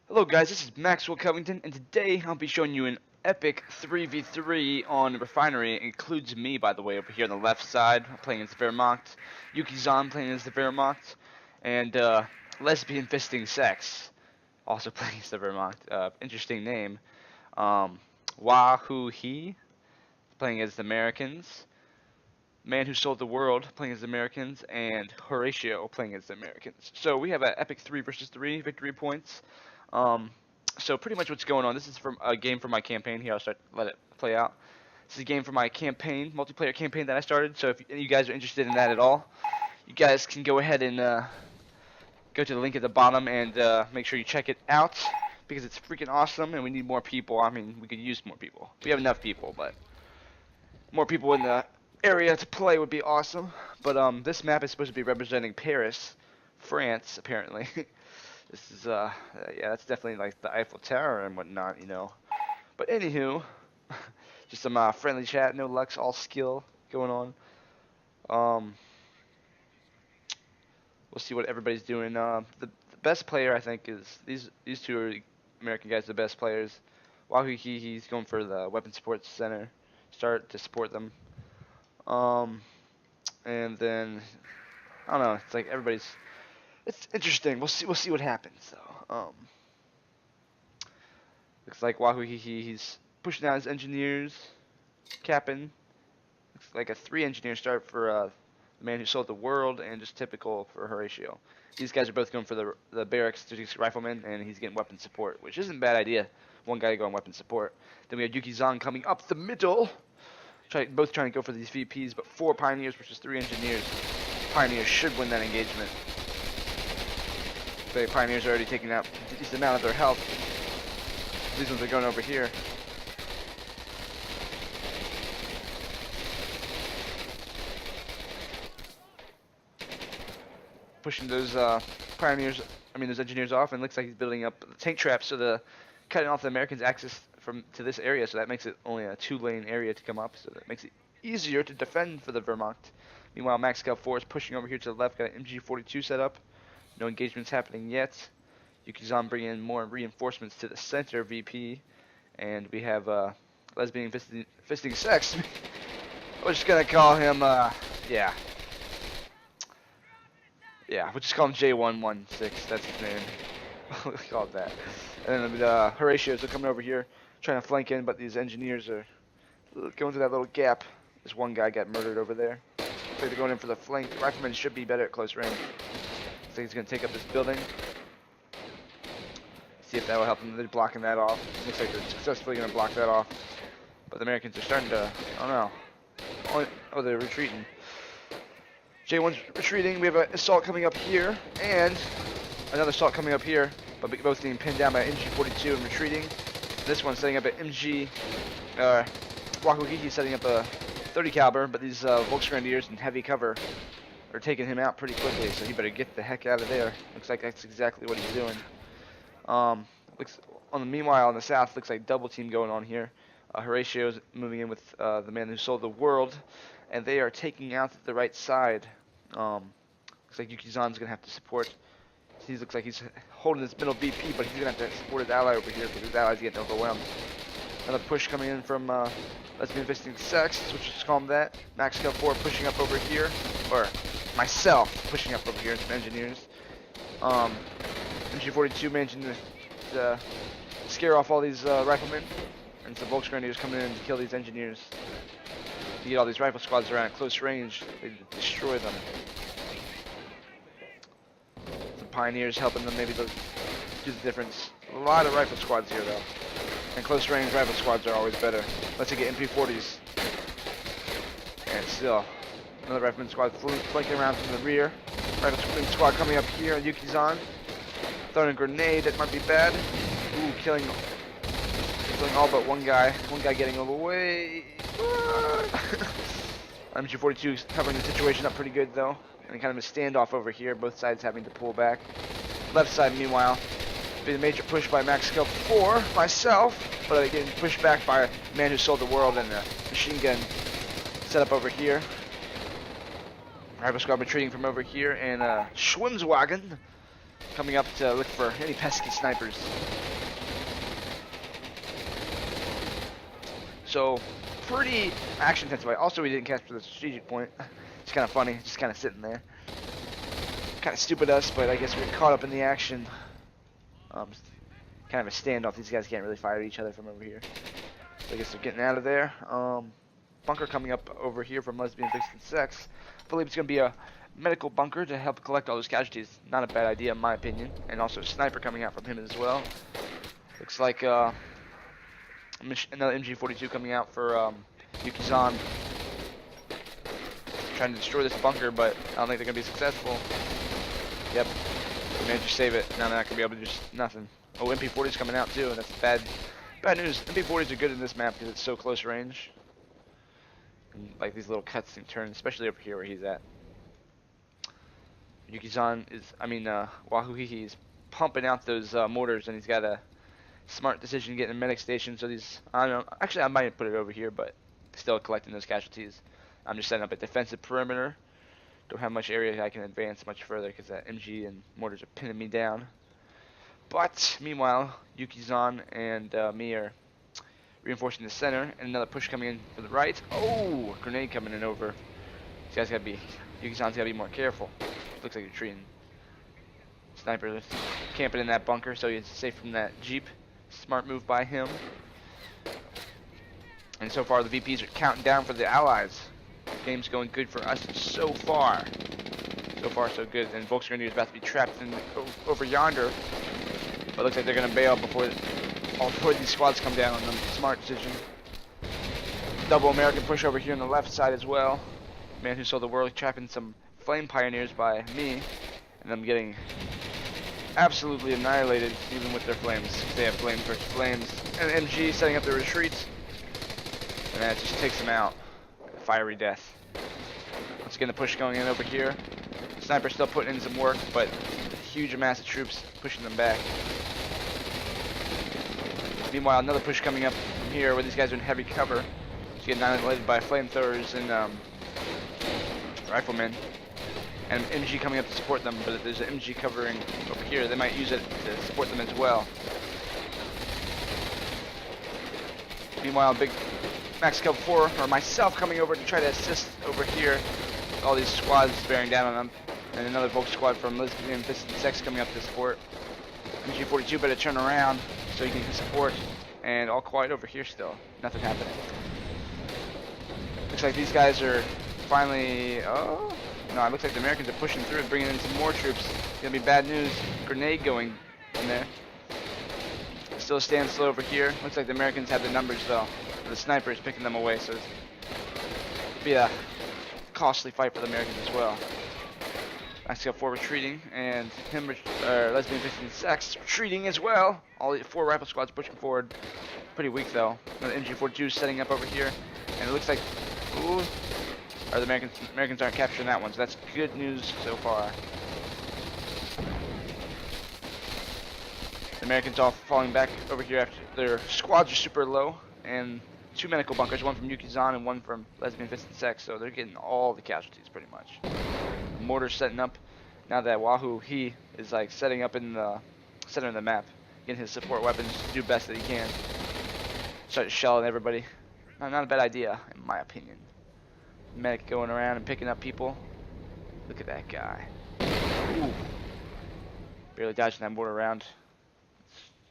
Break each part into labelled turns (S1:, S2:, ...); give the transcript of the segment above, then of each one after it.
S1: Hello guys, this is Maxwell Covington, and today I'll be showing you an epic 3v3 on Refinery. It includes me, by the way, over here on the left side, playing as the Wehrmacht, Yuki-zan playing as the Wehrmacht, and Lesbian Fisting Sex, also playing as the Wehrmacht. Interesting name. Wahoo He, playing as the Americans, Man Who Sold the World, playing as the Americans, and Horatio, playing as the Americans. So we have an epic 3 versus 3 victory points. Um, so pretty much what's going on, this is from a game from my campaign. Here, let it play out. This is a game from my campaign, multiplayer campaign that I started. So if you guys are interested in that at all, you guys can go ahead and go to the link at the bottom and make sure you check it out because it's freaking awesome and we need more people. I mean, we could use more people. We have enough people, but more people in the area to play would be awesome. But this map is supposed to be representing Paris, France, apparently. This is yeah, that's definitely like the Eiffel Tower and whatnot, you know. But anywho, just some friendly chat, no Lux, all skill going on. We'll see what everybody's doing. The best player I think is these two are American guys, the best players. Wahoo he's going for the weapon support center, start to support them. And then I don't know. It's like everybody's. It's interesting. We'll see. We'll see what happens though. Looks like Wahoo he's pushing out his engineers, capping. Looks like a 3 engineer start for the Man Who Sold the World, and just typical for Horatio. These guys are both going for the barracks strategic rifleman, and he's getting weapon support, which isn't a bad idea. One guy going weapon support. Then we have Yuki-zan coming up the middle. Both trying to go for these VPs, but 4 pioneers versus 3 engineers. Pioneers should win that engagement. The pioneers are already taking out a decent amount of their health. These ones are going over here. Pushing those pioneers, those engineers off, and looks like he's building up the tank traps, so the cutting off the Americans' access to this area, so that makes it only a 2-lane area to come up, so that makes it easier to defend for the Wehrmacht. Meanwhile, Max Scout 4 is pushing over here to the left, got an MG42 set up. No engagements happening yet. Yuki-zan bringing in more reinforcements to the center VP, and we have Lesbian Fisting Sex. We're just gonna call him, yeah, we'll just call him J116, that's his name. We'll call it that. And then the Horatios are coming over here, trying to flank in, but these engineers are going through that little gap. This one guy got murdered over there. Looks like they're going in for the flank. The riflemen should be better at close range. Looks like he's going to take up this building. See if that will help them. They're blocking that off. Looks like they're successfully going to block that off. But the Americans are starting to, I don't know. Oh, they're retreating. J1's retreating. We have an assault coming up here, and another assault coming up here, but both being pinned down by MG42 and retreating. This one's setting up an MG, Wakuhiki setting up a 30 caliber, but these Volksgrenadiers in heavy cover are taking him out pretty quickly, so he better get the heck out of there. Looks like that's exactly what he's doing. Meanwhile, on the south, looks like double team going on here. Horatio's moving in with the Man Who Sold the World, and they are taking out the right side. Looks like Yuki-zan's gonna have to support. He looks like he's holding this middle VP, but he's gonna have to support his ally over here because his ally's getting overwhelmed. Another push coming in from Lesbian Fisting Sex, which is called that. Max Scout 4 pushing up over here, or myself pushing up over here, and some engineers. MG42 managing to scare off all these riflemen, and some Volksgrenadiers coming in to kill these engineers. To get all these rifle squads around at close range, they destroy them. Some pioneers helping them maybe do the difference. A lot of rifle squads here though. And close range rifle squads are always better. Let's get MP40s. And still, another rifleman squad flanking around from the rear. Rifleman squad coming up here on Yuki-zan. Throwing a grenade, that might be bad. Ooh, killing all but one guy. One guy getting away. MG42 is covering the situation up pretty good though. And kind of a standoff over here, both sides having to pull back. Left side, meanwhile, been a major push by Max Scout 4, myself, but getting pushed back by a Man Who Sold the World and a machine gun set up over here. Rifle squad retreating from over here, and Schwimmswagen coming up to look for any pesky snipers. So, pretty action-intensive fight. Also, we didn't capture the strategic point. It's kind of funny, just kind of sitting there. Kind of stupid us, but I guess we got caught up in the action. Kind of a standoff. These guys can't really fire at each other from over here. So I guess they're getting out of there. Bunker coming up over here from Lesbian Vixen Sex. I believe it's going to be a medical bunker to help collect all those casualties. Not a bad idea in my opinion. And also a sniper coming out from him as well. Looks like another MG42 coming out for Yuki-san. Trying to destroy this bunker, but I don't think they're going to be successful. Yep. They managed to save it. Now they're not going to be able to do nothing. Oh, MP40's coming out too, and that's bad news. MP40s are good in this map because it's so close range. And, like these little cuts and turns, especially over here where he's at. Yuki-san is, Wahuhihi is pumping out those mortars, and he's got a smart decision to get in a medic station. So these, I don't know, actually I might put it over here, but still collecting those casualties. I'm just setting up a defensive perimeter. Don't have much area I can advance much further because that MG and mortars are pinning me down. But meanwhile, Yuki-san and me are reinforcing the center, and another push coming in from the right. Oh, a grenade coming in over. These guys gotta be, Yuki-san's gotta be more careful. Looks like you're treating. Sniper camping in that bunker, so he's safe from that Jeep. Smart move by him. And so far, the VPs are counting down for the allies. Game's going good for us so far. So far, so good. And Volksgrenadier is about to be trapped in over yonder. But it looks like they're going to bail before all four of these squads come down on them. Smart decision. Double American push over here on the left side as well. Man who saw the world trapping some flame pioneers by me. And them getting absolutely annihilated even with their flames. They have flames versus flames. And MG setting up their retreats. And that just takes them out. Fiery death. Once again, the push going in over here. Sniper still putting in some work, but huge mass of troops pushing them back. Meanwhile, another push coming up from here where these guys are in heavy cover. Just getting annihilated by flamethrowers and riflemen. And MG coming up to support them, but if there's an MG covering over here, they might use it to support them as well. Meanwhile, big Max Cub 4, or myself, coming over to try to assist over here. All these squads bearing down on them. And another Volk squad from Lesbian Vixen Sex coming up to support. MG42 better turn around so you can support. And all quiet over here still. Nothing happening. Looks like these guys are finally... Oh, no, it looks like the Americans are pushing through and bringing in some more troops. It's going to be bad news. Grenade going in there. Still a standstill over here. Looks like the Americans have the numbers though. The sniper is picking them away, so it'll be a costly fight for the Americans as well. Max Cub 4 retreating, and him, Lesbian Vixen Sex retreating as well. All the 4 rifle squads pushing forward. Pretty weak though. The MG42 setting up over here, and it looks like, ooh, or the Americans aren't capturing that one, so that's good news so far. The Americans all falling back over here after their squads are super low, and 2 medical bunkers, one from Yuki-san and one from Lesbian Vixen Sex, so they're getting all the casualties pretty much. The mortar's setting up. Now that Wahoo, he is like setting up in the center of the map, getting his support weapons to do best that he can. Start shelling everybody. Not a bad idea, in my opinion. Medic going around and picking up people. Look at that guy. Ooh. Barely dodging that mortar around.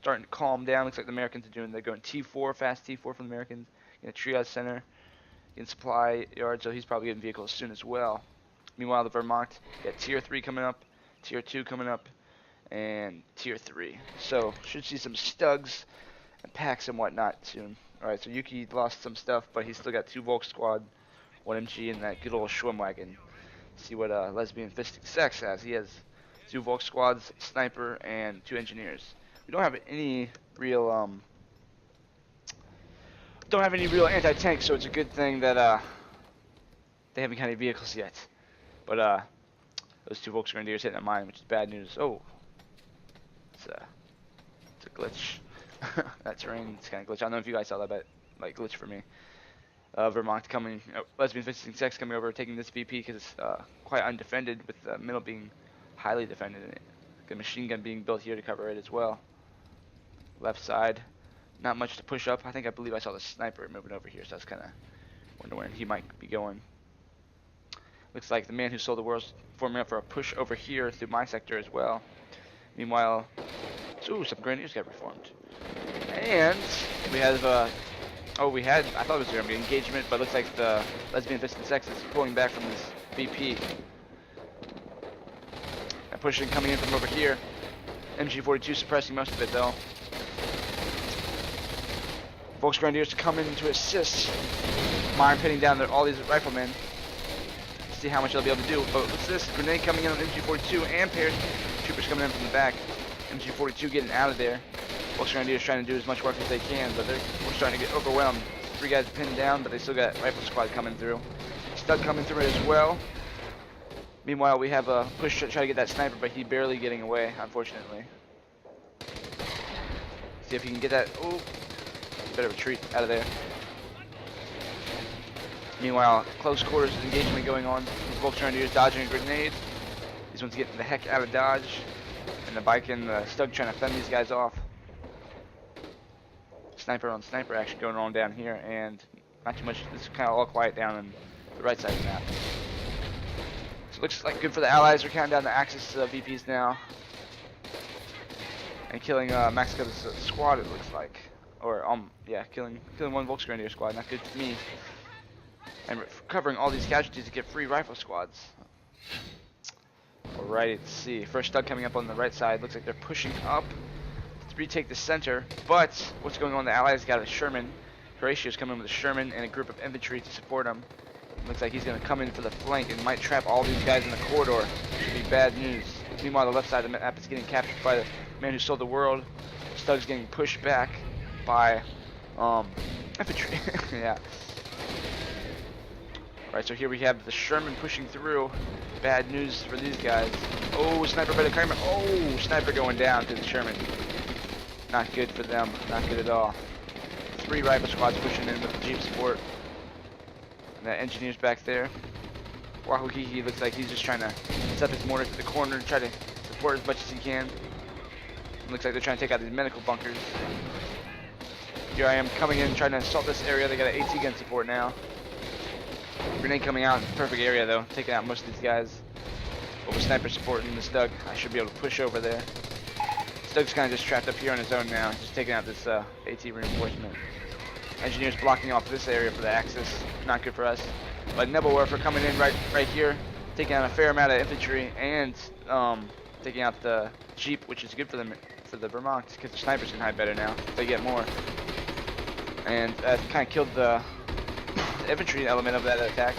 S1: Starting to calm down. Looks like the Americans are doing. They're going T4, fast T4 from the Americans. In a triage center, in supply yard, so he's probably getting vehicles soon as well. Meanwhile, the Vermont got tier 3 coming up, tier 2 coming up, and tier 3. So should see some stugs and packs and whatnot soon. All right, so Yuki lost some stuff, but he's still got 2 Volk squad, 1 MG, and that good old Schwimmwagen. See what Lesbian Vixen Sex has. He has 2 Volk squads, sniper, and 2 engineers. We don't have any real anti-tank, so it's a good thing that they haven't got any vehicles yet. But those 2 Volksgrenadiers hitting at mine, which is bad news. Oh, it's a glitch. That terrain, it's kind of glitch. I don't know if you guys saw that, but like glitch for me. Vermont coming, Lesbian Vixen Sex coming over, taking this VP because it's quite undefended, with the middle being highly defended. Good machine gun being built here to cover it as well. Left side, not much to push up. I believe I saw the sniper moving over here, so I was kind of wondering where he might be going. Looks like the man who sold the world's forming up for a push over here through my sector as well. Meanwhile, ooh, some grenadiers got reformed. And we have, I thought it was going to be engagement, but looks like the lesbian fist and sex is pulling back from this VP. And pushing coming in from over here. MG42 suppressing most of it though. Volks Grenadiers come in to assist. Mine pinning down all these riflemen. See how much they'll be able to do. But what's this? Grenade coming in on MG42 and paratroopers coming in from the back. MG42 getting out of there. Volks Grenadiers trying to do as much work as they can, but we're starting to get overwhelmed. 3 guys pinned down, but they still got rifle squad coming through. Stud coming through as well. Meanwhile, we have a push to try to get that sniper, but he barely getting away, unfortunately. See if he can get that. Ooh, better retreat out of there. Meanwhile, close quarters engagement going on. Volks Grenadiers dodging a grenade. These ones getting the heck out of dodge. And the bike and the Stug trying to fend these guys off. Sniper on sniper action going on down here, and not too much. This is kind of all quiet down on the right side of the map. So it looks like good for the Allies. We're counting down the Axis VPs now. And killing Mexico's squad, it looks like. Or, yeah, killing one Volks Grenadier squad. Not good to me. And recovering all these casualties to get free rifle squads. Alrighty, let's see. First Stug coming up on the right side. Looks like they're pushing up to retake the center. But what's going on? The Allies got a Sherman. Horatio's coming with a Sherman and a group of infantry to support him. Looks like he's going to come in for the flank and might trap all these guys in the corridor. Should be bad news. Meanwhile, the left side of the map is getting captured by the man who sold the world. Stug's getting pushed back by infantry. Yeah. Alright, so here we have the Sherman pushing through. Bad news for these guys. Oh, sniper by the Kramer. Oh, sniper going down to the Sherman. Not good for them. Not good at all. 3 rifle squads pushing in with the Jeep support. And the engineer's back there. Wahuhihi looks like he's just trying to set his mortar to the corner and try to support as much as he can. Looks like they're trying to take out these medical bunkers. Here I am coming in trying to assault this area. They got an AT gun support now. Grenade coming out, perfect area though, taking out most of these guys. Over sniper supporting the Stug. I should be able to push over there. Stug's kind of just trapped up here on his own now, just taking out this AT reinforcement. Engineers blocking off this area for the Axis, not good for us. But Nebelwerfer coming in right here, taking out a fair amount of infantry and taking out the Jeep, which is good for the Vermont because the snipers can hide better now. They get more, and that kind of killed the infantry element of that attack.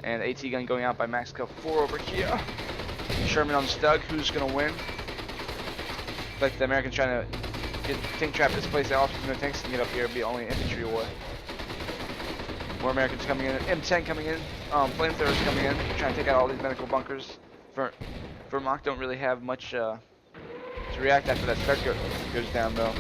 S1: And AT gun going out by Max Cup 4 over here. Sherman on Stug, who's gonna win? Like the Americans trying to get tank trap this place out. No tanks can get up here. It'll be only infantry war. More Americans coming in. M10 coming in. Flamethrowers coming in, trying to take out all these medical bunkers. Vermont don't really have much to react after that Stug goes down though.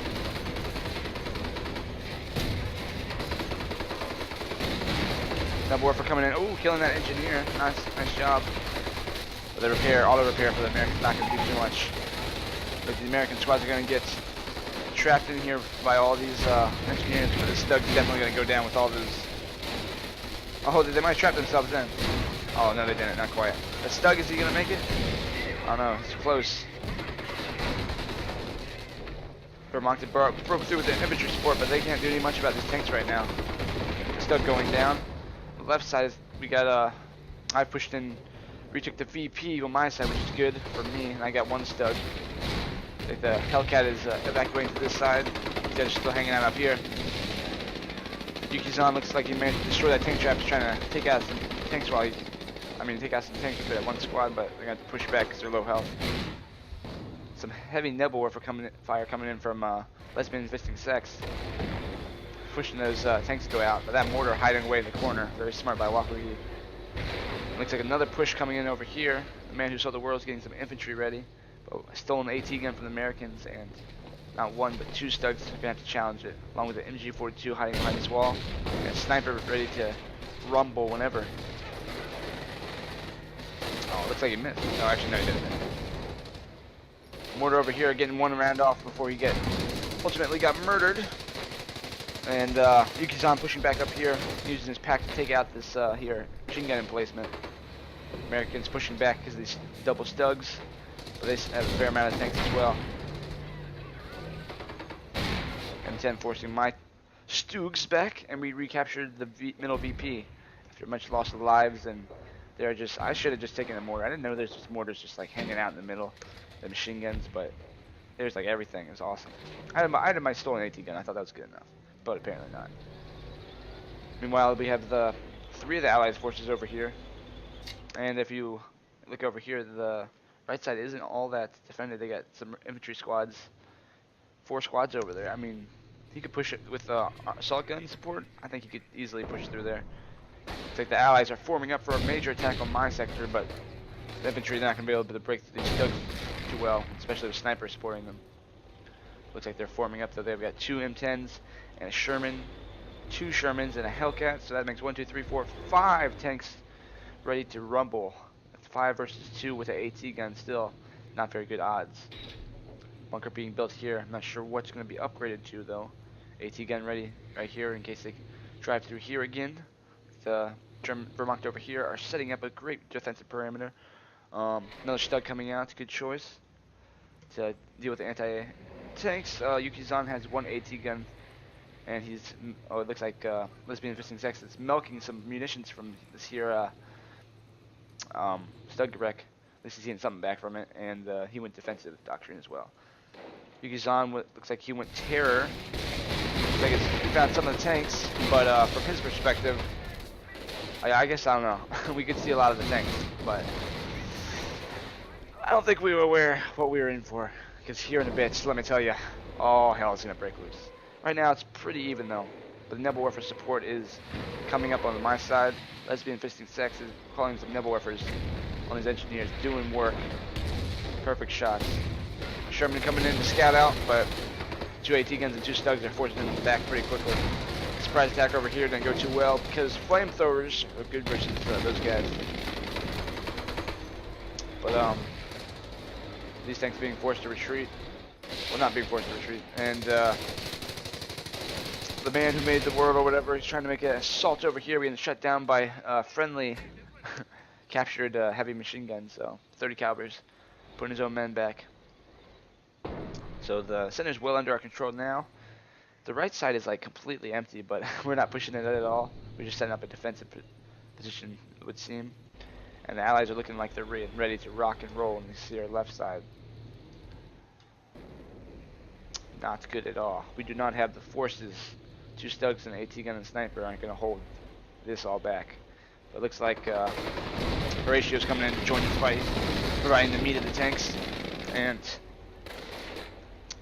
S1: Nebelwerfer coming in. Oh, killing that engineer. Nice job. But the auto repair for the Americans not going to do too much. But the American squads are going to get trapped in here by all these engineers. But this Stug's definitely going to go down with all those. Oh, they might trap themselves in. Oh, no, they didn't. Not quite. The Stug, is he going to make it? Oh, no. It's close. Vermont broke through with the infantry support, but they can't do any much about these tanks right now. The Stug going down. Left side we got I pushed in, retook the VP on my side, which is good for me, and I got 1 Stug. Like the Hellcat is evacuating to this side. These guys are still hanging out up here. Yukizan looks like he managed to destroy that tank trap. He's trying to take out some tanks take out some tanks with that 1 squad, but they're gonna have to push back because they're low health. Some heavy Nebelwerfer fire coming in from Lesbian Visiting Sex. Pushing those tanks to go out, but that mortar hiding away in the corner. Very smart by Wakugi. Looks like another push coming in over here. The man who sold the world is getting some infantry ready. But a stolen AT gun from the Americans, and not 1 but 2 Stugs are gonna have to challenge it, along with the MG42 hiding behind this wall, and a sniper ready to rumble whenever. Oh, looks like he missed. No, actually no, he didn't. Mortar over here getting one round off before he ultimately got murdered. And Yuki-san pushing back up here, using his pack to take out this here machine gun emplacement. Americans pushing back because of these double stugs, but they have a fair amount of tanks as well. M10 forcing my Stoogs back, and we recaptured the middle VP after much loss of lives. And they're just, I should have just taken a mortar. I didn't know there's just mortars just like hanging out in the middle, the machine guns, but there's like everything. It was awesome. I had my stolen AT gun. I thought that was good enough, but apparently not. Meanwhile, we have the 3 of the Allies forces over here, and if you look over here, the right side isn't all that defended. They got some infantry squads, 4 squads over there. I mean, he could push it with assault gun support. I think he could easily push through there. Looks like the Allies are forming up for a major attack on my sector, but the infantry are not going to be able to break through these stugs too well, especially with snipers supporting them. Looks like they're forming up though. They've got 2 M10s and a Sherman, 2 Shermans and a Hellcat, so that makes 1, 2, 3, 4, 5 tanks ready to rumble. That's 5 versus 2 with an AT gun still. Not very good odds. Bunker being built here. I'm not sure what's going to be upgraded to though. AT gun ready right here in case they drive through here again. The German Vermont over here are setting up a great defensive perimeter. Another Stug coming out. Good choice to deal with the anti-tanks. Yuki-san has 1 AT gun, and he's, oh, it looks like Lesbian Fisting Sex is milking some munitions from this here Stug wreck. At least he's getting something back from it, and he went defensive doctrine as well. Yuki-san looks like he went terror. Looks like he found some of the tanks, but from his perspective, I guess, I don't know. We could see a lot of the tanks, but I don't think we were aware what we were in for. Because here in a bit, let me tell you, all hell is going to break loose. Right now, it's pretty even though. But the Nebelwerfer support is coming up on my side. Lesbian Fisting Sex is calling some Nebelwerfers on his engineers, doing work. Perfect shots. Sherman coming in to scout out, but 2 AT guns and 2 Stugs are forcing him back pretty quickly. Surprise attack over here didn't go too well because flamethrowers are good versus those guys. But these tanks being forced to retreat. Well, not being forced to retreat. And the man who made the world or whatever, he's trying to make an assault over here. We're getting shut down by friendly captured heavy machine guns. So 30 calibers, putting his own men back. So the center's well under our control now. The right side is like completely empty, but we're not pushing it at all. We're just setting up a defensive position, it would seem. And the Allies are looking like they're ready to rock and roll on the our left side. Not good at all. We do not have the forces. 2 Stugs and an AT gun and sniper aren't going to hold this all back. But it looks like Horatio's coming in to join the fight, providing the meat of the tanks. And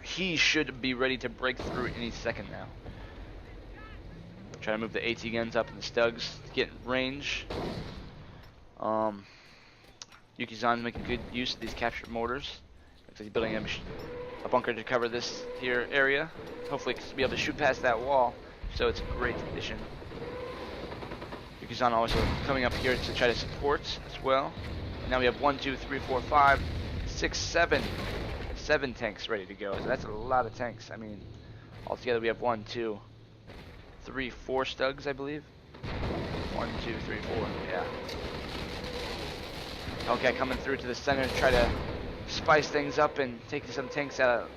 S1: he should be ready to break through any second now. Try to move the AT guns up and the Stugs to get range. Yuki-zan's making good use of these captured mortars. Looks like he's building a bunker to cover this here area. Hopefully be able to shoot past that wall. So it's a great addition. Yuki-zan also coming up here to try to support as well. And now we have 1, 2, 3, 4, 5, 6, 7. 7 tanks ready to go. So that's a lot of tanks. I mean, altogether we have 1, 2, 3, 4 Stugs, I believe. 1, 2, 3, 4. Yeah. Okay, coming through to the center to try to spice things up and take some tanks out.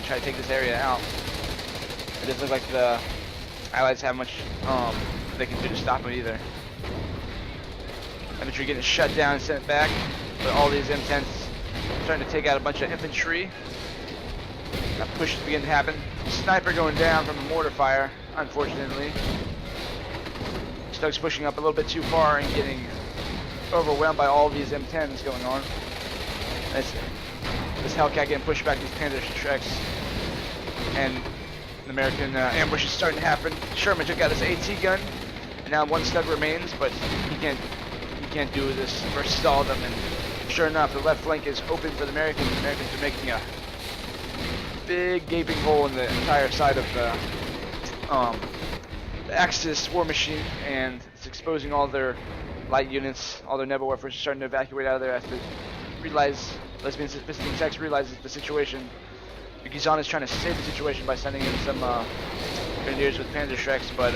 S1: Try to take this area out. It doesn't look like the Allies have much they can do to stop it either. Infantry getting shut down and sent back, but all these M10s starting to take out a bunch of infantry. That push is beginning to happen. Sniper going down from a mortar fire, unfortunately. Stugs pushing up a little bit too far and getting overwhelmed by all these M10s going on. This Hellcat getting pushed back these Panther tracks, and the American ambush is starting to happen. Sherman took out his AT gun, and now 1 Stug remains, but he can't do this versus all of them. And sure enough, the left flank is open for the Americans. The Americans are making a big gaping hole in the entire side of the Axis war machine, and it's exposing all their light units. All their Nebelwerfers are starting to evacuate out of there as they realize Lesbian visiting sex realizes the situation. Yukizan is trying to save the situation by sending in some grenadiers with Panzer Shreks, but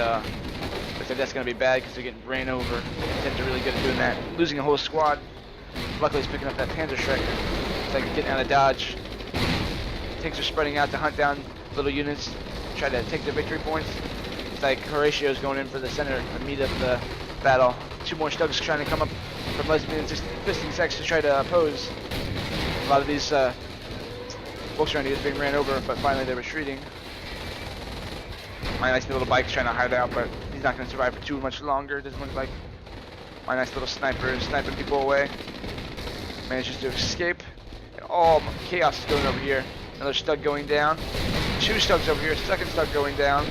S1: looks like that's going to be bad because they're getting ran over. Tens are really good at doing that. Losing a whole squad. Luckily he's picking up that Panzer Shrek. It's like getting out of dodge. Tanks are spreading out to hunt down little units, try to take their victory points. It's like Horatio's going in for the center, the meat of the battle. 2 more Stugs trying to come up from Lesbian fisting sex to try to oppose. A lot of these Volkswagen being ran over, but finally they're retreating. My nice little bike's trying to hide out, but he's not going to survive for too much longer. Doesn't look like. My nice little sniper is sniping people away. Manages to escape. And all chaos is going over here. Another Stug going down. 2 Stugs over here. Second Stug going down.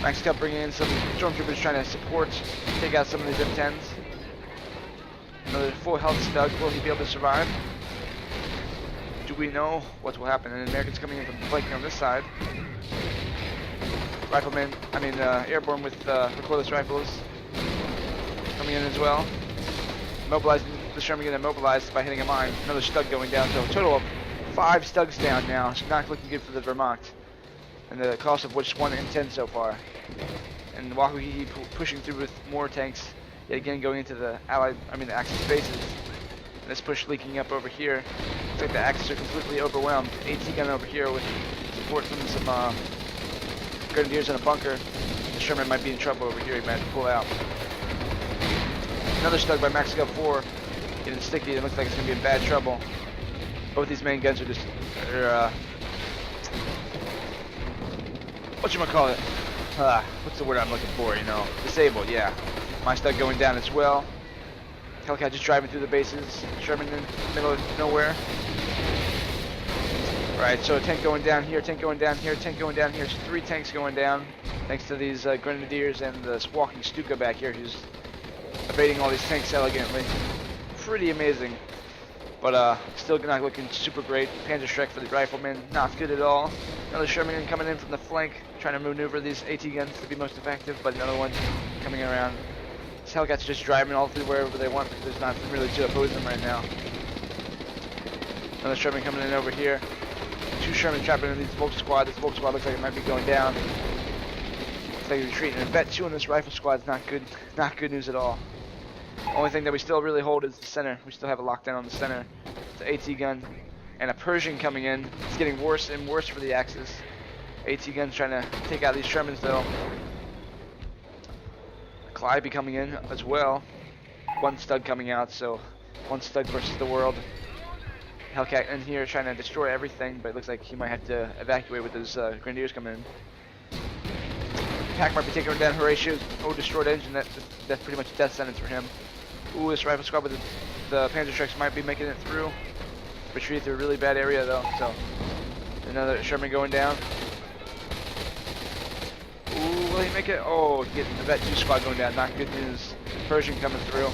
S1: Max Cup bringing in some stormtroopers trying to support, take out some of these M10s. Another full health Stug. Will he be able to survive? Do we know what will happen? And Americans coming in from flanking on this side. Riflemen, airborne with recoilless rifles coming in as well. Mobilizing the Sherman getting immobilized by hitting a mine. Another Stug going down. So a total of 5 Stugs down now. It's not looking good for the Vermont. And the cost of which 1 in 10 so far. And Wakuhi pushing through with more tanks. Yet again going into the the Axis bases. And this push leaking up over here. Looks like the Axis are completely overwhelmed. AT gun over here with support from some Grenadiers in a bunker. The Sherman might be in trouble over here. He might have to pull out. Another Stug by Max Gov 4. Getting sticky. It looks like it's going to be in bad trouble. Both these main guns are just whatchamacallit? What's the word I'm looking for, disabled, yeah. My Stug going down as well. Hellcat just driving through the bases. Sherman in the middle of nowhere. Right, so a tank going down here, tank going down here, tank going down here. 3 tanks going down, thanks to these Grenadiers and the walking Stuka back here who's evading all these tanks elegantly. Pretty amazing. But still not looking super great. Panzer Shrek for the riflemen, not good at all. Another Sherman coming in from the flank, trying to maneuver these AT guns to be most effective, but another one coming around. This Hellcats just driving all through wherever they want because there's nothing really to oppose them right now. Another Sherman coming in over here. 2 Sherman trapping in these Volk squad. This Volk squad looks like it might be going down. Looks like he's retreating. And bet 2 in this rifle squad is not good news at all. Only thing that we still really hold is the center. We still have a lockdown on the center. The AT gun and a Pershing coming in. It's getting worse and worse for the Axis. AT guns trying to take out these Shermans though. Calliope coming in as well. 1 Stug coming out, so 1 Stug versus the world. Hellcat in here trying to destroy everything, but it looks like he might have to evacuate with his Grenadiers coming in. Pack might be taking down Horatio's destroyed engine. That's pretty much a death sentence for him. Ooh, this rifle squad with the Panzer Shreks might be making it through. Retreat through a really bad area though, so another Sherman going down. Ooh, will he make it? Oh, getting the Vet 2 squad going down, not good news. Pershing coming through.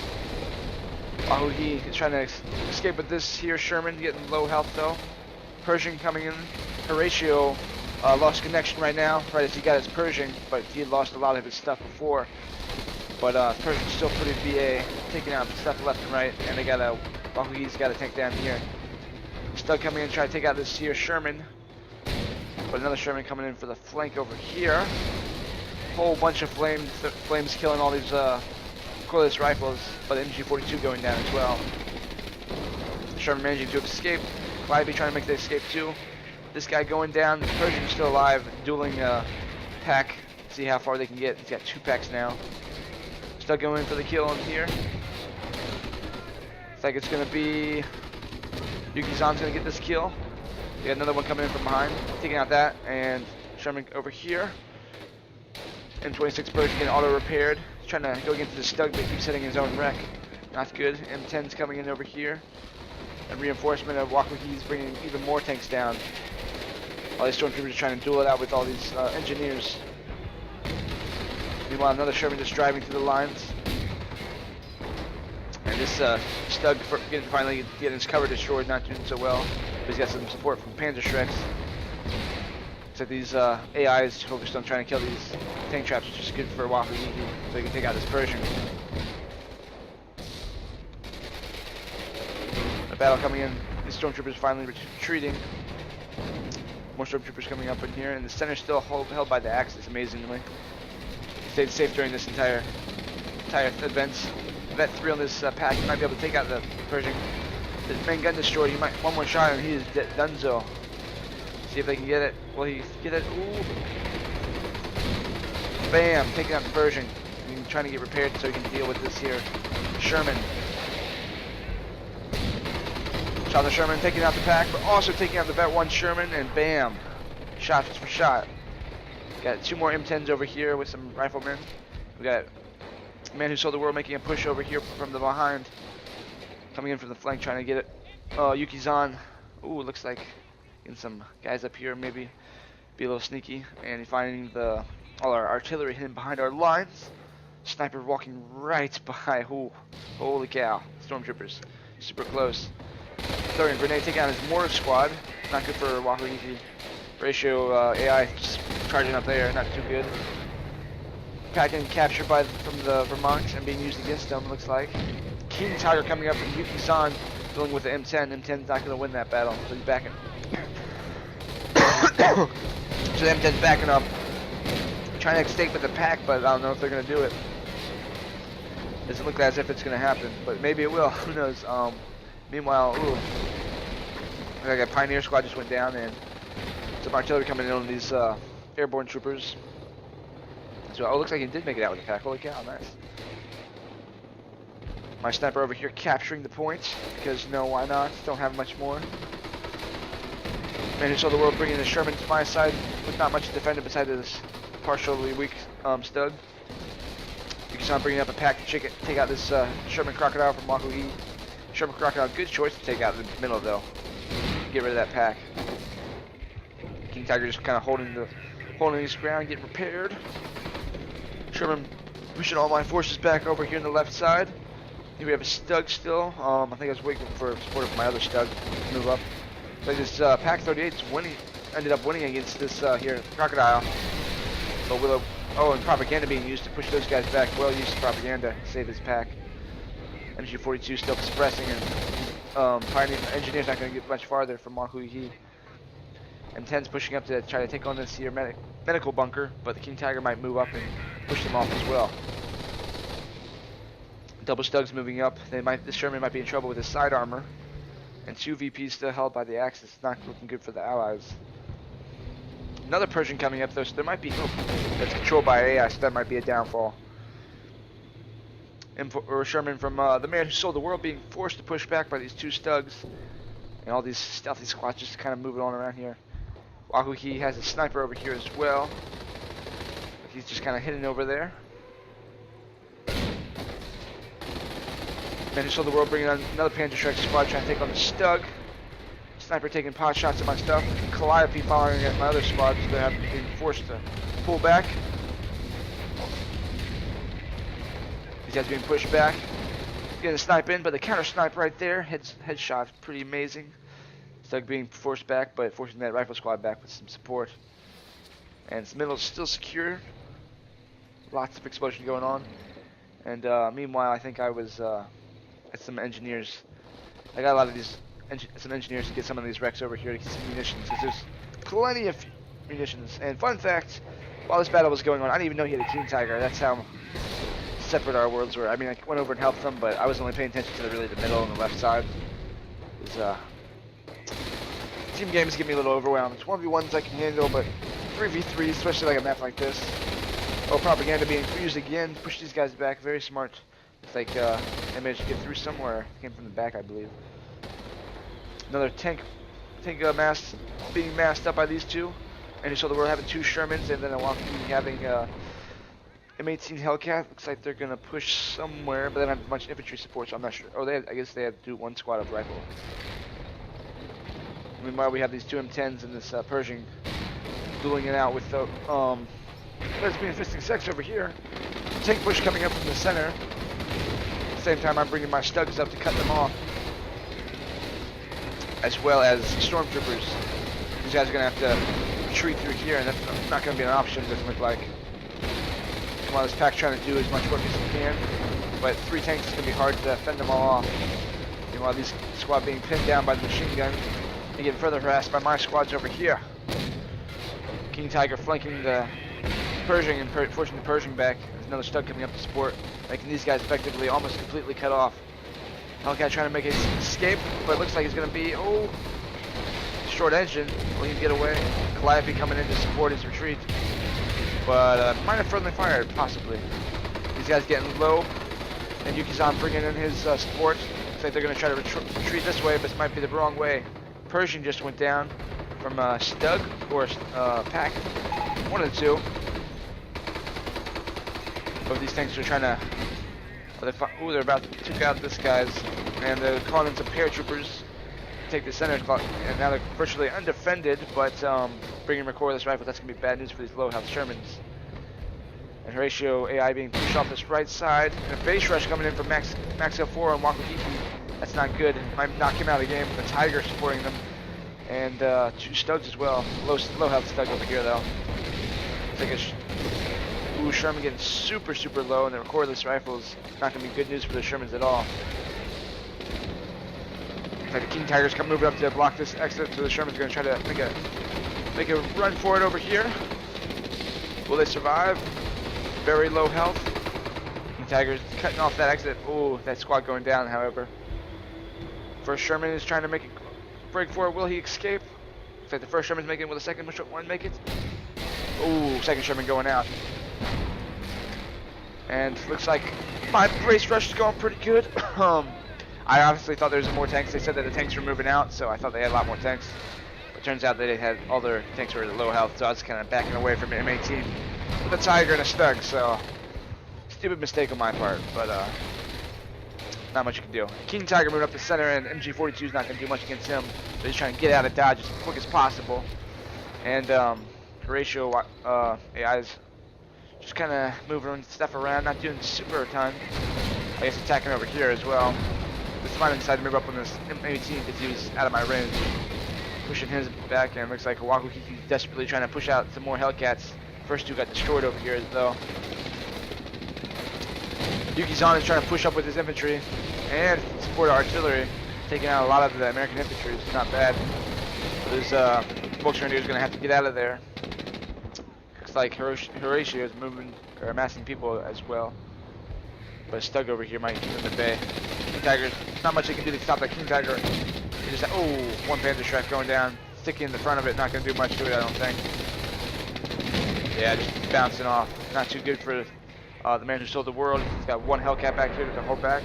S1: He is trying to escape with this here Sherman, getting low health though. Pershing coming in. Horatio lost connection right now, right as he got his Pershing, but he had lost a lot of his stuff before. But Pershing's still pretty BA, taking out stuff left and right, and they got a Wakuhi's got a tank down here. Stug coming in to try to take out this here Sherman, but another Sherman coming in for the flank over here. Whole bunch of flames killing all these recoilless rifles, but the MG42 going down as well. Sherman managing to escape. Calliope trying to make the escape too. This guy going down. The Pershing's still alive, dueling pack. See how far they can get. He's got 2 packs now. Stug going in for the kill in here. Looks like it's gonna be Yuki-zan's gonna get this kill. We got another one coming in from behind, taking out that, and Sherman over here. M26 Pershing getting auto repaired. He's trying to go against the Stug, but keeps hitting his own wreck. Not good. M10's coming in over here. And reinforcement of Wakuhi's bringing even more tanks down. All these stormtroopers are trying to duel it out with all these engineers. Meanwhile, another Sherman just driving through the lines. And this Stug finally getting his cover destroyed, not doing so well. But he's got some support from Panzer Shreks. Looks like these AIs focused on trying to kill these tank traps, which is good for Wakuhi, so he can take out this Pershing. The battle coming in. The stormtroopers finally retreating. More stormtroopers coming up in here, and the center still held by the Axis. Amazingly, stayed safe during this entire event. Vet 3 on this pack. He might be able to take out the Pershing. The main gun destroyed. He might one more shot, and he is donezo. See if they can get it. Will he get it? Ooh. Bam! Taking out the Pershing. And trying to get repaired so he can deal with this here Sherman. Shot the Sherman, taking out the pack, but also taking out the Vet 1 Sherman, and bam! Shot for shot. Got 2 more M10s over here with some riflemen. We got a man who saw the world making a push over here from the behind. Coming in from the flank, trying to get it. Oh, Yuki-zan. Ooh, looks like getting some guys up here, maybe be a little sneaky. And finding all our artillery hidden behind our lines. Sniper walking right by. Ooh, holy cow! Stormtroopers, super close. Throwing a grenade, taking out his mortar squad. Not good for Wahoo. Ratio AI just charging up there, not too good. Pack getting captured from the Vermont and being used against them, looks like. King Tiger coming up from Yuki-san, dealing with the M10. M10's not going to win that battle, so he's backing. So the M10's backing up. Trying to escape with the pack, but I don't know if they're going to do it. Doesn't look as if it's going to happen, but maybe it will. Who knows? Meanwhile, ooh, like a Pioneer squad just went down, and some artillery coming in on these airborne troopers. So, oh, looks like he did make it out with the pack. Holy cow, nice. My sniper over here capturing the point, because, you know, why not? Don't have much more. Man who saw the world bringing the Sherman to my side with not much to defend it besides this partially weak Stug. Yuki-san bringing up a pack to take out this Sherman Crocodile from Wahoo. Sherman Crocodile, good choice to take out in the middle though. Get rid of that pack. King Tiger just kind of holding his ground, getting repaired. Sherman pushing all my forces back over here on the left side. Here we have a Stug still. I think I was waiting for support of my other Stug to move up. But this Pack 38 ended up winning against this here Crocodile. But with and propaganda being used to push those guys back. Well used propaganda to save his pack. MG42 still suppressing, and Pioneer Engineer's not going to get much farther from Wahoo. M10's pushing up to try to take on this here medical bunker, but the King Tiger might move up and push them off as well. Double Stugs moving up. This Sherman might be in trouble with his side armor, and 2 VPs still held by the Axis. Not looking good for the Allies. Another Pershing coming up though, so there might be that's controlled by AI, so that might be a downfall. Or Sherman from the man who sold the world being forced to push back by these 2 Stugs, and all these stealthy squads just kind of moving on around here. Wahoo has a sniper over here as well. He's just kind of hidden over there. Man who sold the world bringing on another Panzer Strike squad trying to take on the Stug. Sniper taking pot shots at my stuff. Calliope firing at my other squad, so they're being forced to pull back. These guys being pushed back. Getting a snipe in, but the counter snipe right there. Headshot, pretty amazing. Stug being forced back, but forcing that rifle squad back with some support. And the middle is still secure. Lots of explosion going on. And meanwhile, I think I was at some engineers. I got a lot of these, some engineers to get some of these wrecks over here to get some munitions, because there's plenty of munitions. And fun fact, while this battle was going on, I didn't even know he had a King Tiger. That's how separate our worlds were. I mean, I went over and helped them, but I was only paying attention to the middle and the left side. Team games get me a little overwhelmed. 1v1s I can handle, but 3v3, especially like a map like this. Oh, propaganda being used again. Push these guys back. Very smart. It's like I managed to get through somewhere. Came from the back, I believe. Another tank mass being masked up by these 2. And so we're having 2 Shermans, and then Wahoo having M18 Hellcat. Looks like they're gonna push somewhere, but they don't have much infantry support, so I'm not sure. Oh, I guess they have to do 1 squad of rifle. Meanwhile, we have these 2 M10s and this Pershing dueling it out with the lesbian fisting sex over here. Tank push coming up from the center. At the same time, I'm bringing my Stugs up to cut them off, as well as stormtroopers. These guys are gonna have to retreat through here, and that's not gonna be an option. It doesn't look like. Come on, this pack's trying to do as much work as it can, but 3 tanks is gonna be hard to fend them all off. Meanwhile, these squad being pinned down by the machine gun and getting further harassed by my squads over here. King Tiger flanking the Pershing and forcing the Pershing back. There's another Stug coming up to support, making these guys effectively almost completely cut off. Hellcat trying to make his escape, but it looks like it's going to be, short engine. Will he get away? Calliope coming in to support his retreat. But might have friendly fired, possibly. These guys getting low, and Yukizan bringing in his support. Looks like they're going to try to retreat this way, but this might be the wrong way. Pershing just went down from Stug or Pack. One of the two. Both these tanks are trying to. They're about to take out this guy's, and they're calling in some paratroopers to take the center, and now they're virtually undefended. But bringing recoilless rifle, that's gonna be bad news for these low health Shermans. And Horatio AI being pushed off this right side, and a base rush coming in from Max L4 and Wakukiki. That's not good. Might knock him out of the game. The Tiger supporting them, and 2 Stugs as well. Low health Stug over here though. It's like Sherman getting super low, and the recoilless rifles not going to be good news for the Shermans at all. Looks like the King Tigers come moving up to block this exit, so the Sherman's going to try to make a run for it over here. Will they survive? Very low health. King Tigers cutting off that exit. Oh, that squad going down, however. First Sherman is trying to make a break for it. Will he escape? Looks like the first Sherman's making it. Will the second one make it? Oh, second Sherman going out. And looks like my brace rush is going pretty good. I honestly thought there was more tanks. They said that the tanks were moving out, so I thought they had a lot more tanks. But turns out they had all their tanks were at low health, so I was kind of backing away from M18 with a Tiger and a Stug. So stupid mistake on my part, but not much you can do. King Tiger moving up the center, and MG42 is not going to do much against him. So he's trying to get out of Dodge as quick as possible. And Horatio AI's just kind of moving stuff around, not doing super a ton. I guess attacking over here as well. This finally decided to move up on this M18 because he was out of my range. Pushing his back, and looks like Wakukiki's desperately trying to push out some more Hellcats. First 2 got destroyed over here though. Yukizan is trying to push up with his infantry and support artillery, taking out a lot of the American infantry. It's not bad. This Volkswagen is going to have to get out of there. Looks like Horatio is moving or amassing people as well. But Stug over here might keep him at bay. King Tiger, not much they can do to stop that King Tiger. He just, one Panzer Shrek going down, sticking in the front of it, not going to do much to it, I don't think. Yeah, just bouncing off. Not too good for the man who sold the world. He's got 1 Hellcat back here to hold back.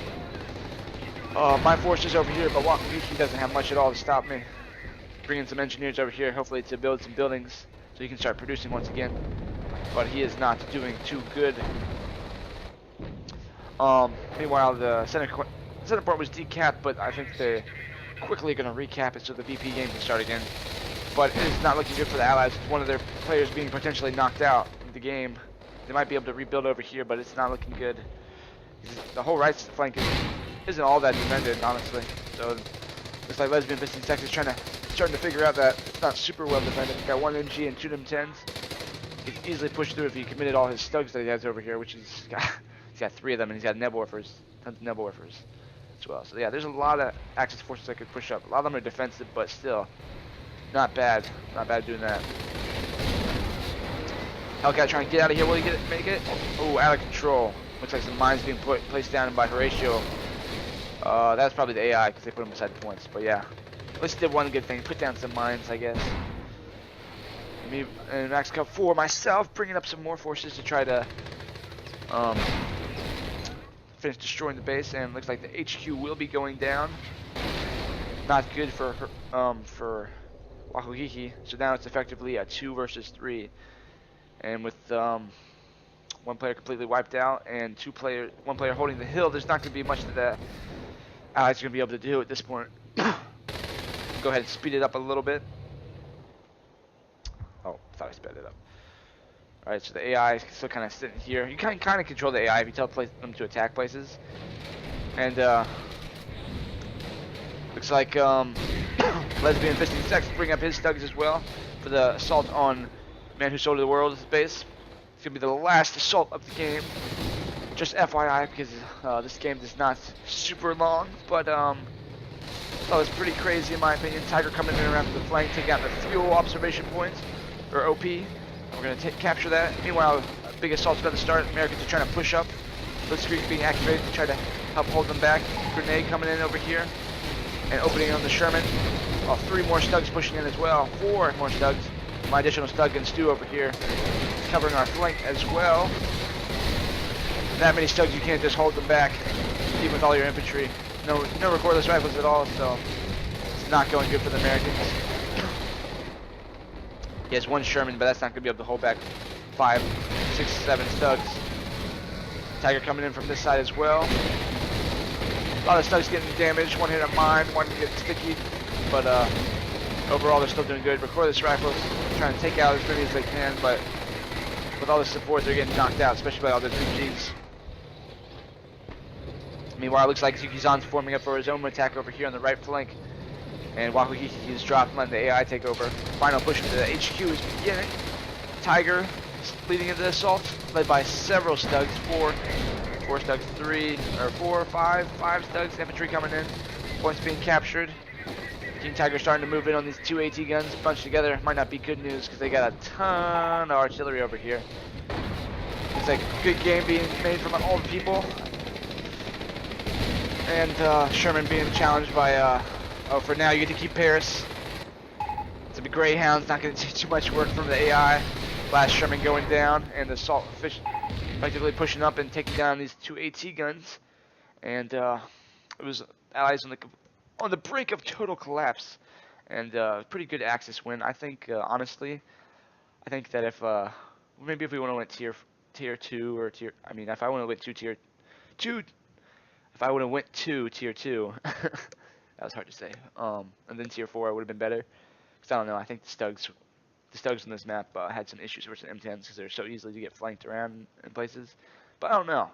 S1: My forces over here, but Wakuyuki doesn't have much at all to stop me. Bringing some engineers over here, hopefully to build some buildings so he can start producing once again. But he is not doing too good. Meanwhile, the center port was decapped, but I think they're quickly going to recap it so the VP game can start again. But it is not looking good for the Allies. It's one of their players being potentially knocked out in the game. They might be able to rebuild over here, but it's not looking good. The whole right flank isn't all that defended, honestly. So looks like Lesbian Piston Sex is starting to figure out that it's not super well defended. He's got 1 MG and 2 M10s. He can easily push through if he committed all his Stugs that he has over here, which he's got 3 of them, and he's got Nebelwerfers, tons of Nebelwerfers as well. So yeah, there's a lot of Axis forces that could push up. A lot of them are defensive, but still, not bad. Not bad doing that. Hellcat trying to get out of here. Will he make it? Oh, out of control. Looks like some mines being placed down by Horatio. That's probably the AI because they put them beside the points. But yeah, at least did one good thing. Put down some mines, I guess. Me and Max Cup 4 myself bringing up some more forces to try to finish destroying the base. And looks like the HQ will be going down. Not good for Wakuhiki. So now it's effectively a 2 versus 3. And with 1 player completely wiped out and 1 player holding the hill, there's not going to be much that the Allies are going to be able to do at this point. Go ahead and speed it up a little bit. Oh, thought I sped it up. Alright, so the AI is still kind of sitting here. You can kind of control the AI if you tell them to attack places. And looks like Lesbian Fisting Sex bring up his Stugs as well for the assault on Man Who Sold the World's base. It's going to be the last assault of the game. Just FYI, because this game is not super long, but So it's pretty crazy in my opinion. Tiger coming in around the flank, taking out the fuel observation points, or OP. We're going to capture that. Meanwhile, big assault's about to start. Americans are trying to push up. Blitzkrieg being activated to try to help hold them back. Grenade coming in over here and opening on the Sherman. 3 more Stugs pushing in as well. 4 more Stugs. My additional Stug and Stu over here covering our flank as well. That many Stugs, you can't just hold them back, even with all your infantry. No recordless rifles at all, so it's not going good for the Americans. He has 1 Sherman, but that's not going to be able to hold back 5, 6, 7 Stugs. Tiger coming in from this side as well. A lot of Stugs getting damaged. 1 hit on mine, 1 getting sticky, but overall they're still doing good. Recordless rifles trying to take out as many as they can, but with all the support they're getting knocked out, especially by all the 3Gs. Meanwhile, it looks like Zukizan's forming up for his own attack over here on the right flank. And Wakuhiki is dropped, letting the AI take over. Final push into the HQ is beginning. Tiger leading into the assault, led by several Stugs. 4 Stugs, 3, or 4, 5 Stugs. Infantry coming in. Points being captured. King Tiger starting to move in on these 2 AT guns bunched together. Might not be good news because they got a ton of artillery over here. It's like a good game being made from all the people. And Sherman being challenged by, for now you get to keep Paris. So the Greyhound's not going to take too much work from the AI. Last Sherman going down, and the assault fish effectively pushing up and taking down these 2 AT guns. And it was Allies on the brink of total collapse. And pretty good Axis win. I think, honestly, I think that if, maybe if we want to win tier 2 or tier, I mean, if I want to win tier 2, if I would have went to tier 2, that was hard to say, and then tier 4 would have been better. Cause I don't know, I think the Stugs on this map had some issues versus M10s because they're so easily to get flanked around in places. But I don't know.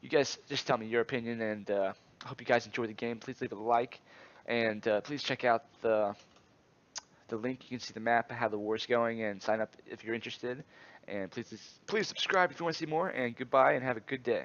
S1: You guys just tell me your opinion, and I hope you guys enjoy the game. Please leave a like, and please check out the link. You can see the map, how the war's going, and sign up if you're interested. And please subscribe if you want to see more. And goodbye, and have a good day.